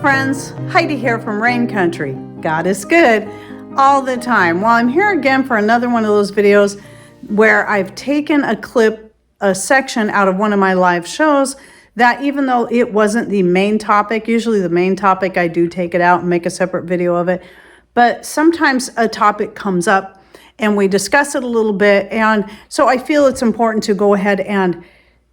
friends, Heidi here from Rain Country. God is good all the time. Well, I'm here again for another one of those videos where I've taken a section out of one of my live shows that, even though it wasn't the main topic, usually the main topic I do take it out and make a separate video of it, but sometimes a topic comes up and we discuss it a little bit, and so I feel it's important to go ahead and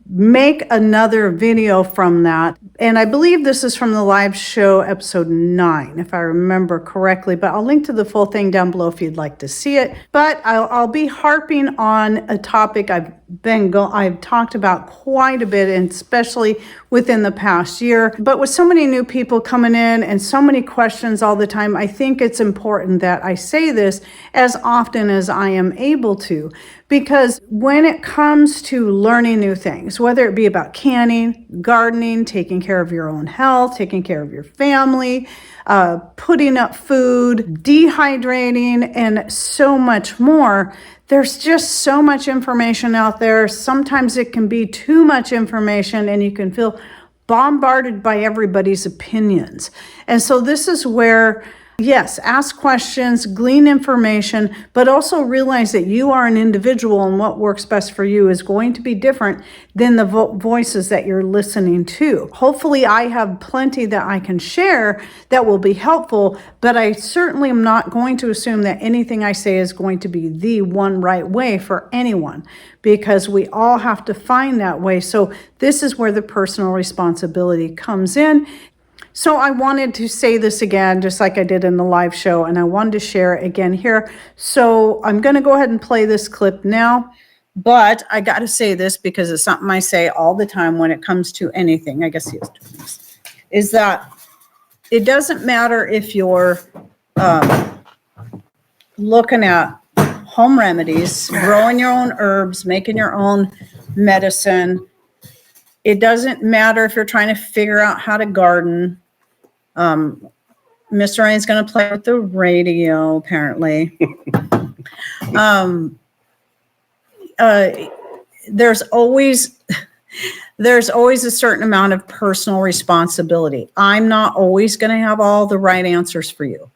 make another video from that. And I believe this is from the live show episode 9, if I remember correctly, but I'll link to the full thing down below if you'd like to see it. But I'll be harping on a topic I've talked about quite a bit, and especially within the past year. But with so many new people coming in and so many questions all the time, I think it's important that I say this as often as I am able to, because when it comes to learning new things, whether it be about canning, gardening, taking care of your own health, taking care of your family, putting up food, dehydrating, and so much more, there's just so much information out there. Sometimes it can be too much information and you can feel bombarded by everybody's opinions. And so this is where, yes, ask questions, glean information, but also realize that you are an individual and what works best for you is going to be different than the voices that you're listening to. Hopefully I have plenty that I can share that will be helpful, but I certainly am not going to assume that anything I say is going to be the one right way for anyone, because we all have to find that way. So this is where the personal responsibility comes in. So I wanted to say this again, just like I did in the live show, and I wanted to share it again here. So I'm going to go ahead and play this clip now, but I got to say this because it's something I say all the time when it comes to anything. I guess he is doing this. Is that it doesn't matter if you're looking at home remedies, growing your own herbs, making your own medicine. It doesn't matter if you're trying to figure out how to garden. Mr. Rain's going to play with the radio, apparently. There's always a certain amount of personal responsibility. I'm not always going to have all the right answers for you.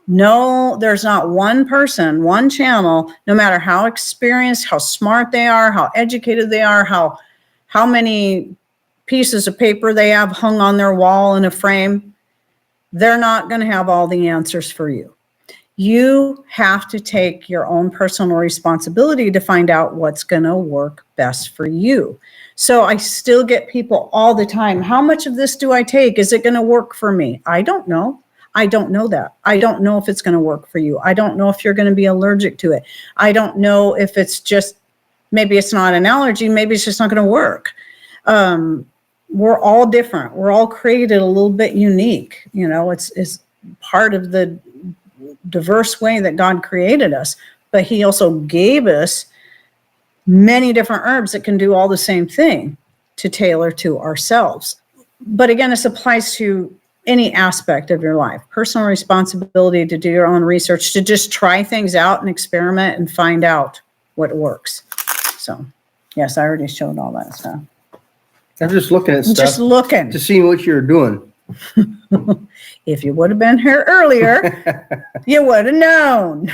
No, there's not one person, one channel, no matter how experienced, how smart they are, how educated they are, how many pieces of paper they have hung on their wall in a frame. They're not going to have all the answers for you. You have to take your own personal responsibility to find out what's going to work best for you. So I still get people all the time, how much of this do I take? Is it going to work for me? I don't know. I don't know that. I don't know if it's going to work for you. I don't know if you're going to be allergic to it. I don't know if it's just, maybe it's not an allergy, maybe it's just not going to work. We're all different. We're all created a little bit unique. You know, it's part of the diverse way that God created us, but he also gave us many different herbs that can do all the same thing to tailor to ourselves. But again, this applies to any aspect of your life. Personal responsibility to do your own research, to just try things out and experiment and find out what works. So, yes, I already showed all that stuff. I'm just looking at stuff. Just looking to see what you're doing. If you would have been here earlier, you would have known.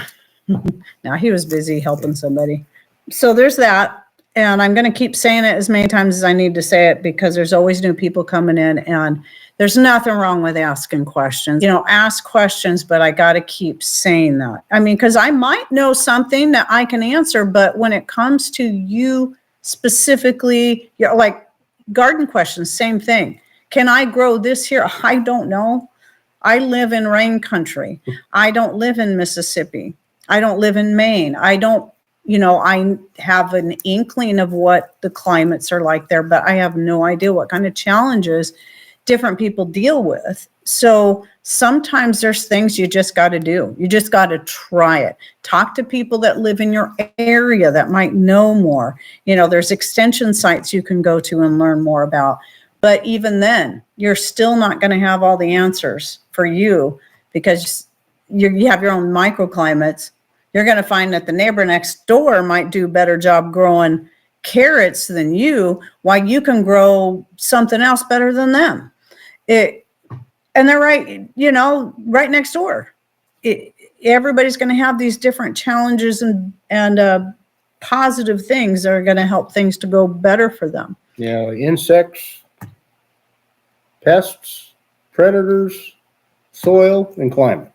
Now, he was busy helping somebody. So there's that. And I'm going to keep saying it as many times as I need to say it, because there's always new people coming in, and there's nothing wrong with asking questions. You know, ask questions, but I got to keep saying that. I mean, because I might know something that I can answer, but when it comes to you specifically, you're like, garden questions, same thing. Can I grow this here? I don't know. I live in rain country. I don't live in Mississippi. I don't live in Maine. I have an inkling of what the climates are like there, but I have no idea what kind of challenges different people deal with. So sometimes there's things you just got to do. You just got to try it. Talk to people that live in your area that might know more. You know, there's extension sites you can go to and learn more about. But even then, you're still not going to have all the answers for you, because you have your own microclimates. You're going to find that the neighbor next door might do a better job growing carrots than you, while you can grow something else better than them. And they're right, right next door. Everybody's going to have these different challenges and positive things that are going to help things to go better for them. Yeah, insects, pests, predators, soil, and climate.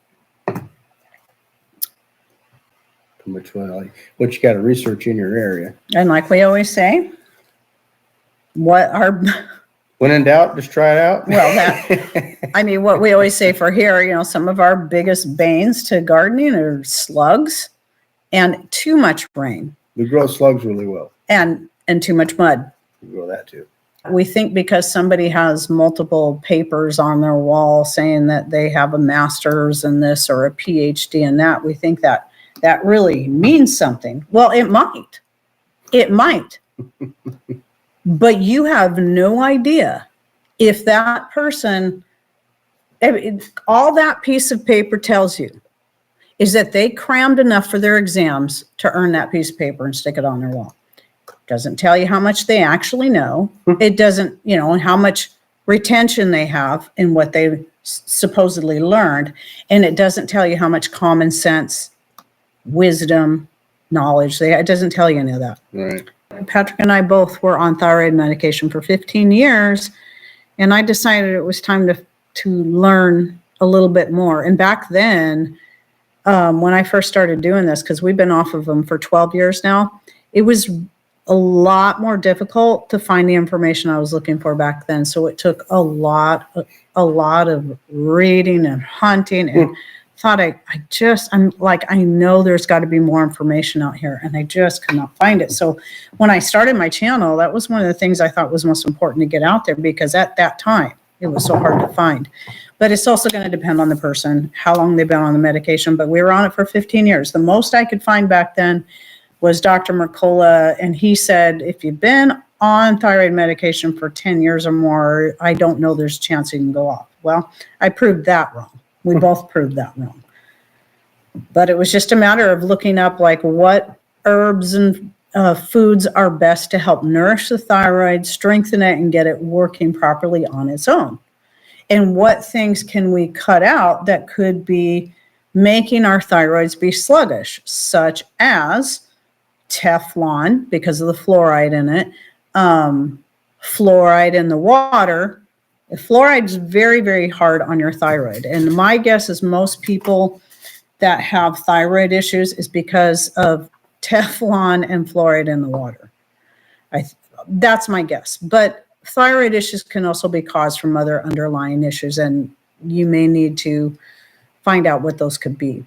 Which one? What you got to research in your area. And like we always say, when in doubt, just try it out. Well, what we always say for here, some of our biggest banes to gardening are slugs and too much rain. We grow slugs really well. And too much mud. We grow that too. We think because somebody has multiple papers on their wall saying that they have a master's in this or a PhD in that, we think that really means something. Well, it might. It might. But you have no idea if that person, all that piece of paper tells you is that they crammed enough for their exams to earn that piece of paper and stick it on their wall. Doesn't tell you how much they actually know. It doesn't, how much retention they have in what they supposedly learned. And it doesn't tell you how much common sense, wisdom, knowledge. It doesn't tell you any of that. Right. Patrick and I both were on thyroid medication for 15 years. And I decided it was time to learn a little bit more. And back then, when I first started doing this, because we've been off of them for 12 years now, it was a lot more difficult to find the information I was looking for back then. So it took a lot of reading and hunting and thought I know there's got to be more information out here, and I just could not find it. So when I started my channel, that was one of the things I thought was most important to get out there, because at that time it was so hard to find. But it's also going to depend on the person, how long they've been on the medication. But we were on it for 15 years. The most I could find back then was Dr. Mercola, and he said, if you've been on thyroid medication for 10 years or more, I don't know there's a chance you can go off. Well, I proved that wrong. We both proved that wrong. But it was just a matter of looking up what herbs and foods are best to help nourish the thyroid, strengthen it, and get it working properly on its own. And what things can we cut out that could be making our thyroids be sluggish, such as Teflon, because of the fluoride in it, fluoride in the water. Fluoride is very, very hard on your thyroid. And my guess is most people that have thyroid issues is because of Teflon and fluoride in the water. That's my guess. But thyroid issues can also be caused from other underlying issues, and you may need to find out what those could be.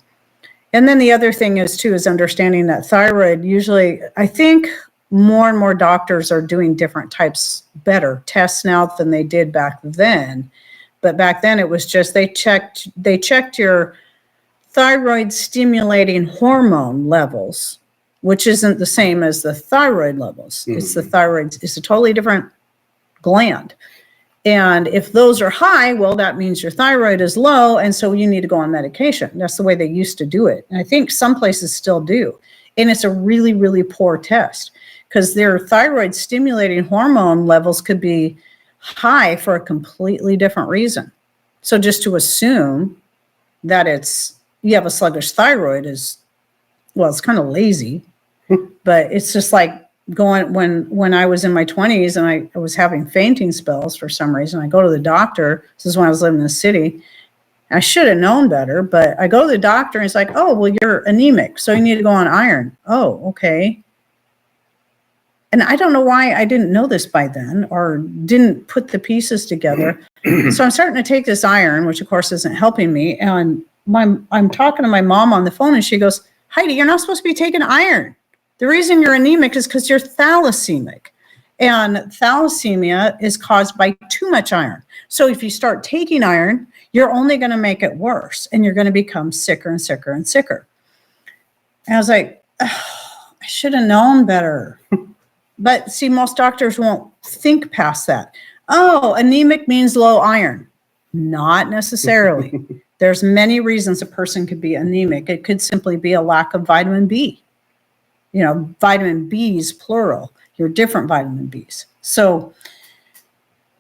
And then the other thing is understanding that thyroid, usually, I think more and more doctors are doing different types, better tests now than they did back then. But back then it was just they checked your thyroid stimulating hormone levels, which isn't the same as the thyroid levels. Mm-hmm. It's the thyroid, it's a totally different gland. And if those are high, well, that means your thyroid is low, and so you need to go on medication. That's the way they used to do it. And I think some places still do. And it's a really, really poor test, because their thyroid stimulating hormone levels could be high for a completely different reason. So just to assume that you have a sluggish thyroid it's kind of lazy, but it's just like going when I was in my 20s and I was having fainting spells for some reason. I go to the doctor. This is when I was living in the city. I should have known better, but I go to the doctor and he's like, oh, well, you're anemic, so you need to go on iron. Oh, okay. And I don't know why I didn't know this by then or didn't put the pieces together. So I'm starting to take this iron, which of course isn't helping me. And I'm talking to my mom on the phone and she goes, Heidi, you're not supposed to be taking iron. The reason you're anemic is because you're thalassemic. And thalassemia is caused by too much iron. So if you start taking iron, you're only going to make it worse and you're going to become sicker and sicker and sicker. And I was like, oh, I should have known better. But see, most doctors won't think past that. Oh, anemic means low iron. Not necessarily. There's many reasons a person could be anemic. It could simply be a lack of vitamin B. Vitamin B's plural. Your different vitamin B's. So,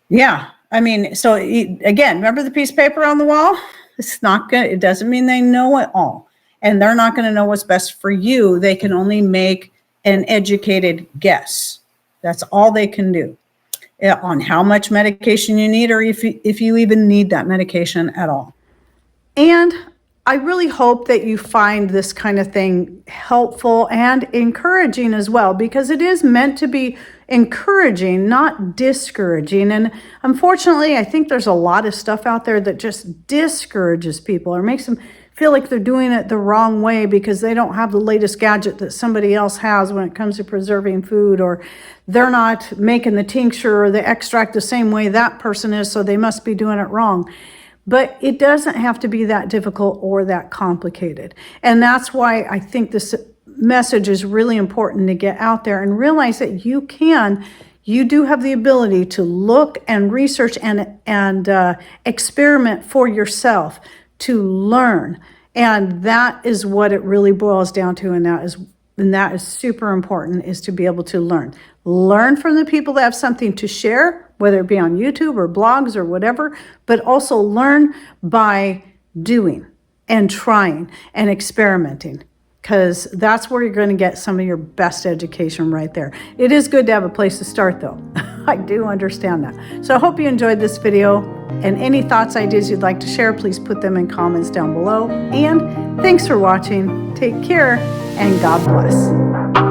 yeah, I mean, so again, remember the piece of paper on the wall? It's not good. It doesn't mean they know it all. And they're not going to know what's best for you. They can only make an educated guess. That's all they can do on how much medication you need, or if you even need that medication at all. And I really hope that you find this kind of thing helpful and encouraging as well, because it is meant to be encouraging, not discouraging. And unfortunately, I think there's a lot of stuff out there that just discourages people or makes them feel like they're doing it the wrong way because they don't have the latest gadget that somebody else has when it comes to preserving food, or they're not making the tincture or the extract the same way that person is, so they must be doing it wrong. But it doesn't have to be that difficult or that complicated. And that's why I think this message is really important to get out there and realize that you do have the ability to look and research and experiment for yourself, to learn. And that is what it really boils down to. And that is super important, is to be able to learn. Learn from the people that have something to share, whether it be on YouTube or blogs or whatever, but also learn by doing and trying and experimenting, because that's where you're going to get some of your best education right there. It is good to have a place to start, though. I do understand that. So I hope you enjoyed this video, and any thoughts, ideas you'd like to share, please put them in comments down below. And thanks for watching. Take care, and God bless.